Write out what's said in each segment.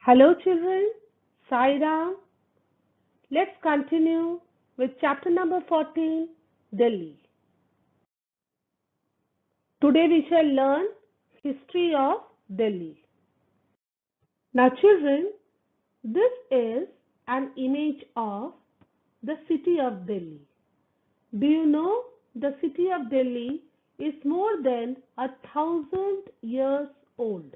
Hello children, Sai Ram. Let's continue with chapter number 14, Delhi. Today we shall learn history of Delhi. Now children, this is an image of the city of Delhi. Do you know the city of Delhi is more than 1,000 years old?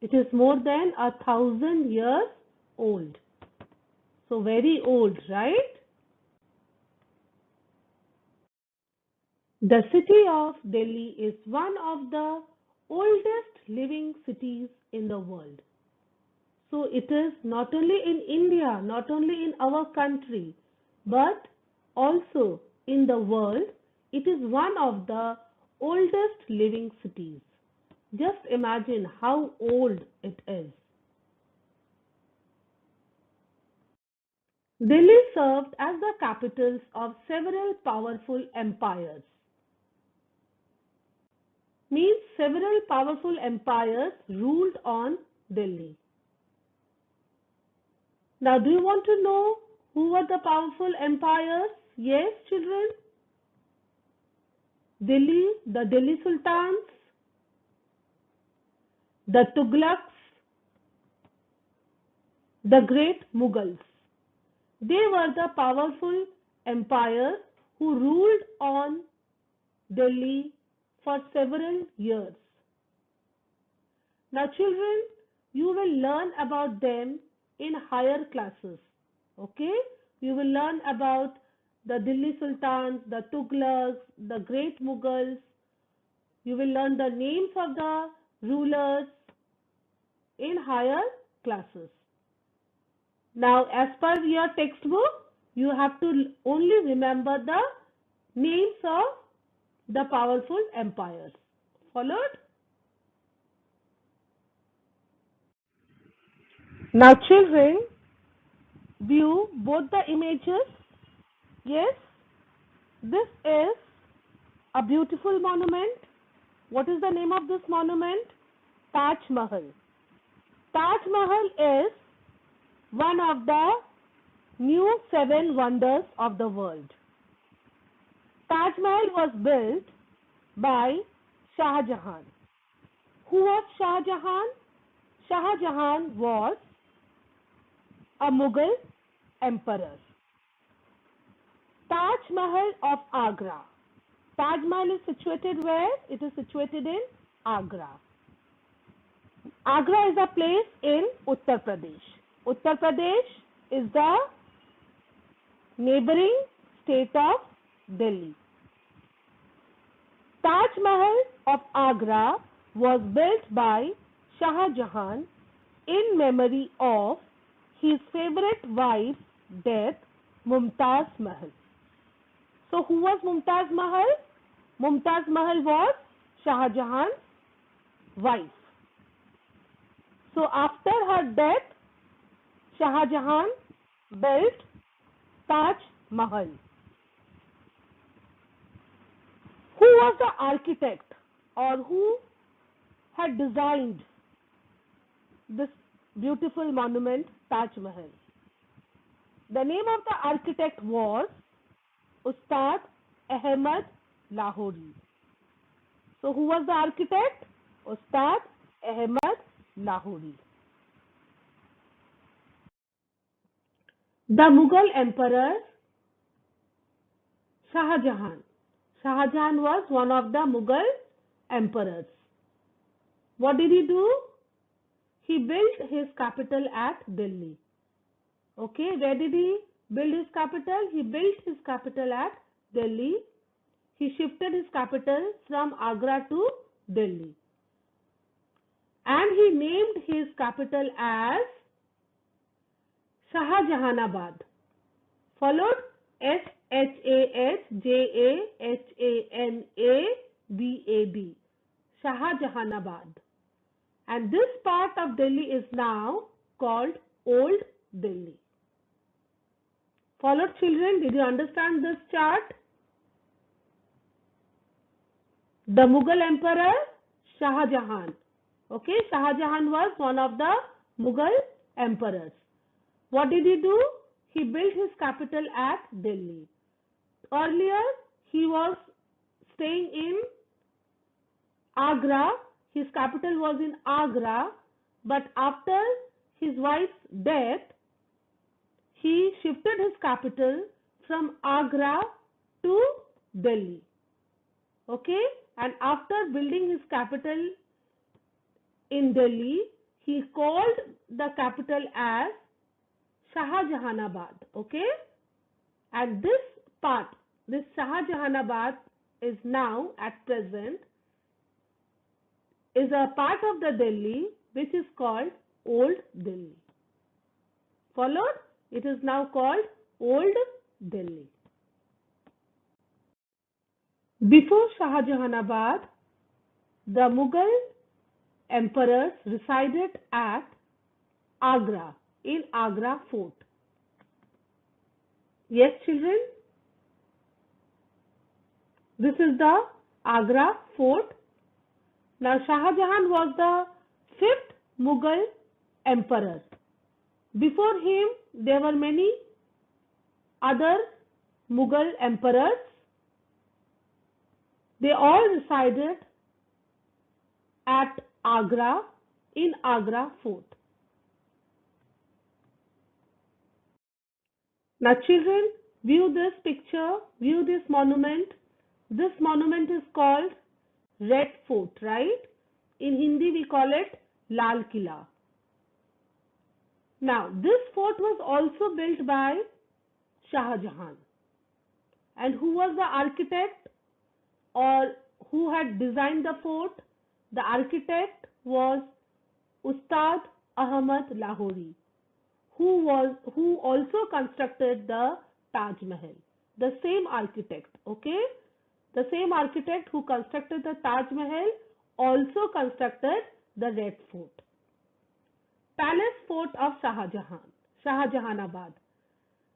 It is more than 1,000 years old. So very old, right? The city of Delhi is one of the oldest living cities in the world. So it is not only in India, not only in our country, but also in the world. It is one of the oldest living cities. Just imagine how old it is. Delhi served as the capitals of several powerful empires. Means several powerful empires ruled on Delhi. Now, do you want to know who were the powerful empires? Yes, children. The Delhi Sultans, the Tughlaqs, the great Mughals. They were the powerful empires who ruled on Delhi for several years. Now, children, you will learn about them in higher classes. Okay? You will learn about the Delhi Sultans, the Tughlaqs, the great Mughals. You will learn the names of the rulers in higher classes. Now, as per your textbook, you have to only remember the names of the powerful empires. Followed? Now, children, view both the images. Yes, this is a beautiful monument. What is the name of this monument? Taj Mahal. Taj Mahal is one of the new seven wonders of the world. Taj Mahal was built by Shah Jahan. Who was Shah Jahan? Shah Jahan was a Mughal emperor. Taj Mahal of Agra. Taj Mahal is situated where? It is situated in Agra. Agra is a place in Uttar Pradesh. Uttar Pradesh is the neighboring state of Delhi. Taj Mahal of Agra was built by Shah Jahan in memory of his favorite wife's death, Mumtaz Mahal. So who was Mumtaz Mahal? Mumtaz Mahal was Shah Jahan's wife. So after her death, Shah Jahan built Taj Mahal. Who was the architect or who had designed this beautiful monument, Taj Mahal? The name of the architect was Ustad Ahmad Lahori. So who was the architect? Ustad Ahmad Lahori. The Mughal emperor Shah Jahan. Shah Jahan was one of the Mughal emperors. What did he do? He built his capital at Delhi. Okay, where did he build his capital? He built his capital at Delhi. He shifted his capital from Agra to Delhi. And he named his capital as Shahjahanabad. Followed Shahjahanabad. Shahjahanabad. And this part of Delhi is now called Old Delhi. Followed children, did you understand this chart? The Mughal emperor Shah Jahan Okay, Shah Jahan was one of the Mughal emperors. What did he do? He built his capital at Delhi. Earlier, he was staying in Agra. His capital was in Agra, but after his wife's death, he shifted his capital from Agra to Delhi. Okay, and after building his capital in Delhi, he called the capital as Shahjahanabad. Okay, and this part, this Shahjahanabad, is now at present is a part of the Delhi which is called Old Delhi. Followed? It is now called Old Delhi. Before Shahjahanabad, the Mughal emperors resided at Agra, in Agra fort. Yes, children? This is the Agra fort. Now, Shah Jahan was the fifth Mughal emperor. Before him, there were many other Mughal emperors. They all resided at Agra, in Agra fort. Now, children, view this picture, view this monument. This monument is called Red Fort, right? In Hindi, we call it Lal Killa. Now, this fort was also built by Shah Jahan. And who was the architect or who had designed the fort? The architect was Ustad Ahmad Lahori, who also constructed the Taj Mahal. The same architect, okay? The same architect who constructed the Taj Mahal also constructed the Red Fort. Palace Fort of Shah Jahan, Shahjahanabad.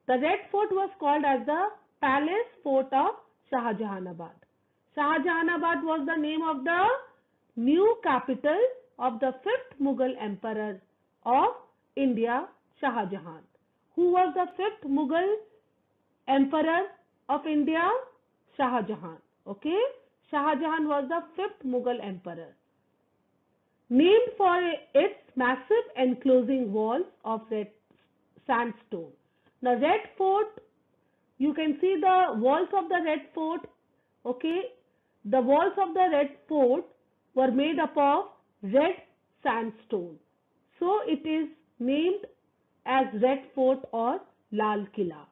The Red Fort was called as the Palace Fort of Shahjahanabad. Shahjahanabad was the name of the new capital of the fifth Mughal emperor of India, Shah Jahan. Who was the fifth Mughal emperor of India? Shah Jahan. Okay, Shah Jahan was the fifth Mughal emperor, named for its massive enclosing walls of red sandstone. The Red Fort, you can see the walls of the Red Fort. Okay, the walls of the Red Fort were made up of red sandstone. So it is named as Red Fort or Lal Killa.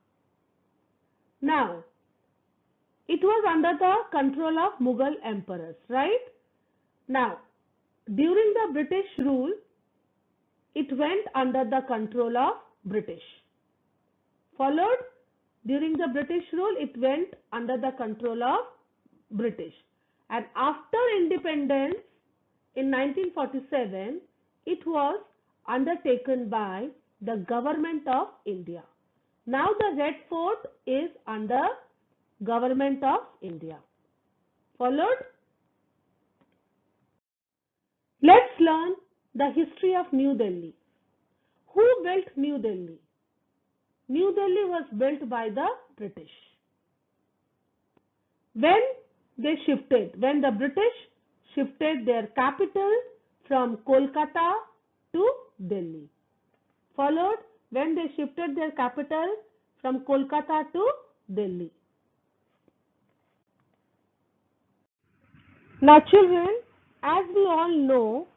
Now, it was under the control of Mughal emperors, right? Now, during the British rule, it went under the control of British. Followed, during the British rule, it went under the control of British. And after independence in 1947, it was undertaken by the government of India. Now the Red Fort is under government of India. Followed? Let's learn the history of New Delhi. Who built New Delhi? New Delhi was built by the British. When the British shifted their capital from Kolkata to Delhi. Followed, when they shifted their capital from Kolkata to Delhi. Now, children, as we all know,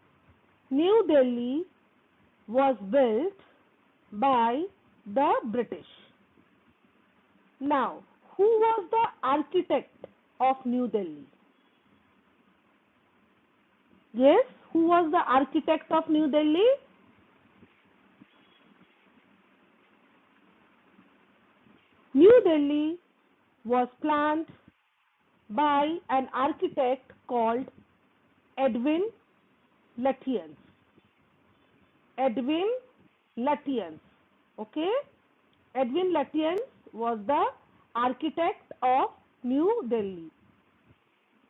New Delhi was built by the British. Now, who was the architect of New Delhi? Yes, who was the architect of New Delhi? New Delhi was planned by an architect called Edwin Lutyens. Edwin Lutyens. Okay? Edwin Lutyens was the architect of New Delhi.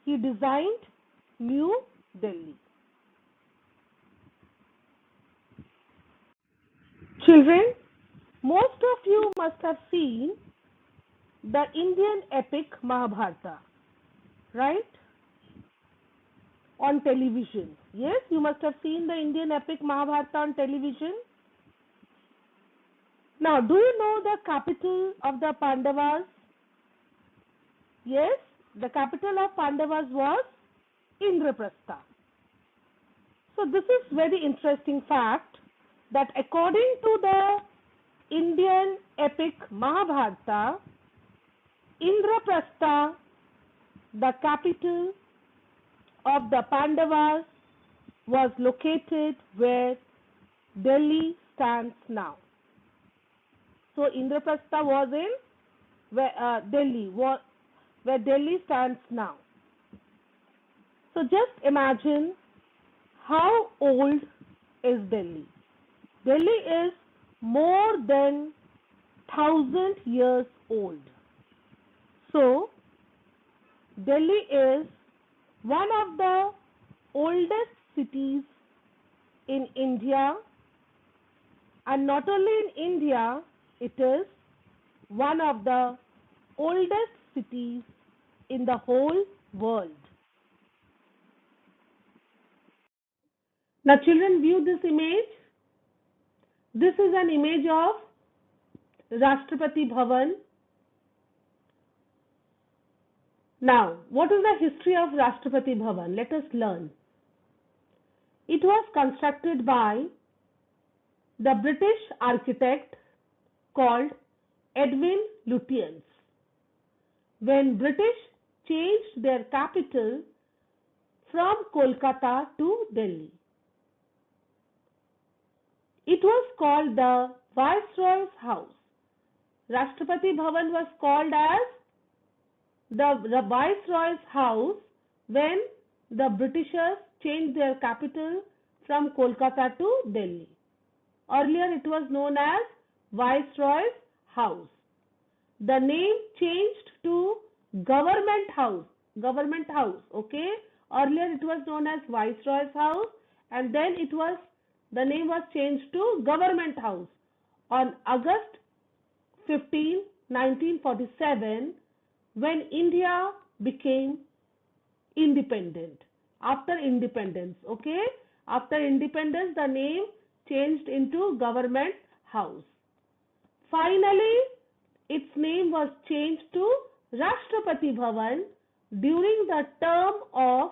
He designed New Delhi. children, most of you must have seen the Indian epic Mahabharata, right? On television. Yes, you must have seen the Indian epic Mahabharata on television. Now, do you know the capital of the Pandavas? Yes, the capital of Pandavas was Indraprastha. So, this is very interesting fact that according to the Indian epic Mahabharata, Indraprastha, the capital of the Pandavas, was located where Delhi stands now. So Indraprastha was in Delhi, where Delhi stands now. So just imagine how old is Delhi. Delhi is more than 1,000 years old. So Delhi is one of the oldest cities in India, and not only in India, it is one of the oldest cities in the whole world. Now children, view this image. This is an image of Rashtrapati Bhavan. Now, what is the history of Rashtrapati Bhavan? Let us learn. It was constructed by the British architect called Edwin Lutyens when British changed their capital from Kolkata to Delhi. It was called the Viceroy's House. Rashtrapati Bhavan was called as the Viceroy's House when the Britishers changed their capital from Kolkata to Delhi. Earlier it was known as Viceroy's House. The name changed to Government House. Government House, okay? Earlier it was known as Viceroy's House, and then the name was changed to Government House on August 15, 1947, when India became independent. After independence, okay? After independence, the name changed into Government House. Finally, its name was changed to Rashtrapati Bhavan during the term of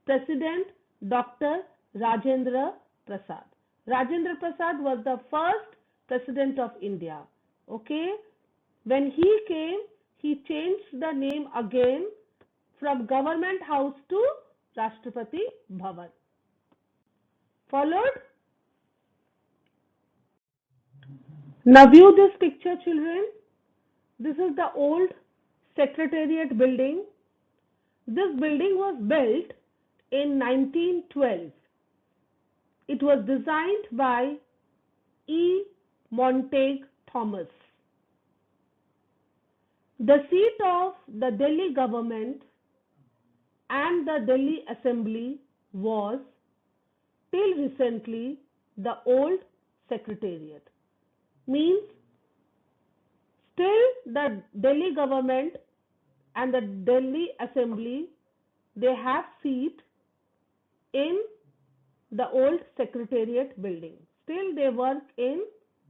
President Dr. Rajendra Prasad. Rajendra Prasad was the first president of India. Okay? When he came, he changed the name again from Government House to Rashtrapati Bhavan. Followed? Now view this picture, children. This is the old Secretariat building. This building was built in 1912. It was designed by E. Montague Thomas. The seat of the Delhi government and the Delhi Assembly was, till recently, the old Secretariat. Means, still the Delhi government and the Delhi Assembly, they have seat in the old Secretariat building. Still they work in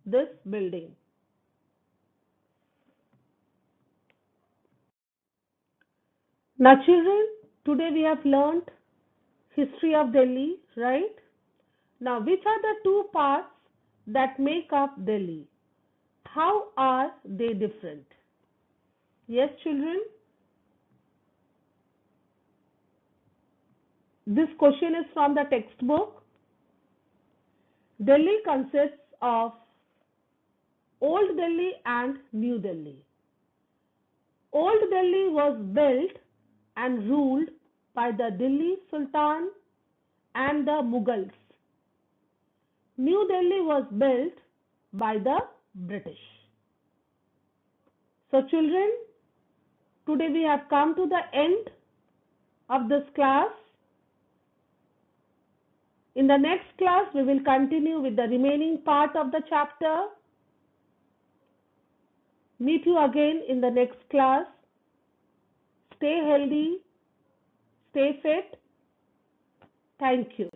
this building. Now children, today we have learnt history of Delhi, right? Now which are the two parts that make up Delhi? How are they different? Yes children? This question is from the textbook. Delhi consists of Old Delhi and New Delhi. Old Delhi was built and ruled by the Delhi Sultan and the Mughals. New Delhi was built by the British. So children, today we have come to the end of this class. In the next class, we will continue with the remaining part of the chapter. Meet you again in the next class. Stay healthy, stay fit. Thank you.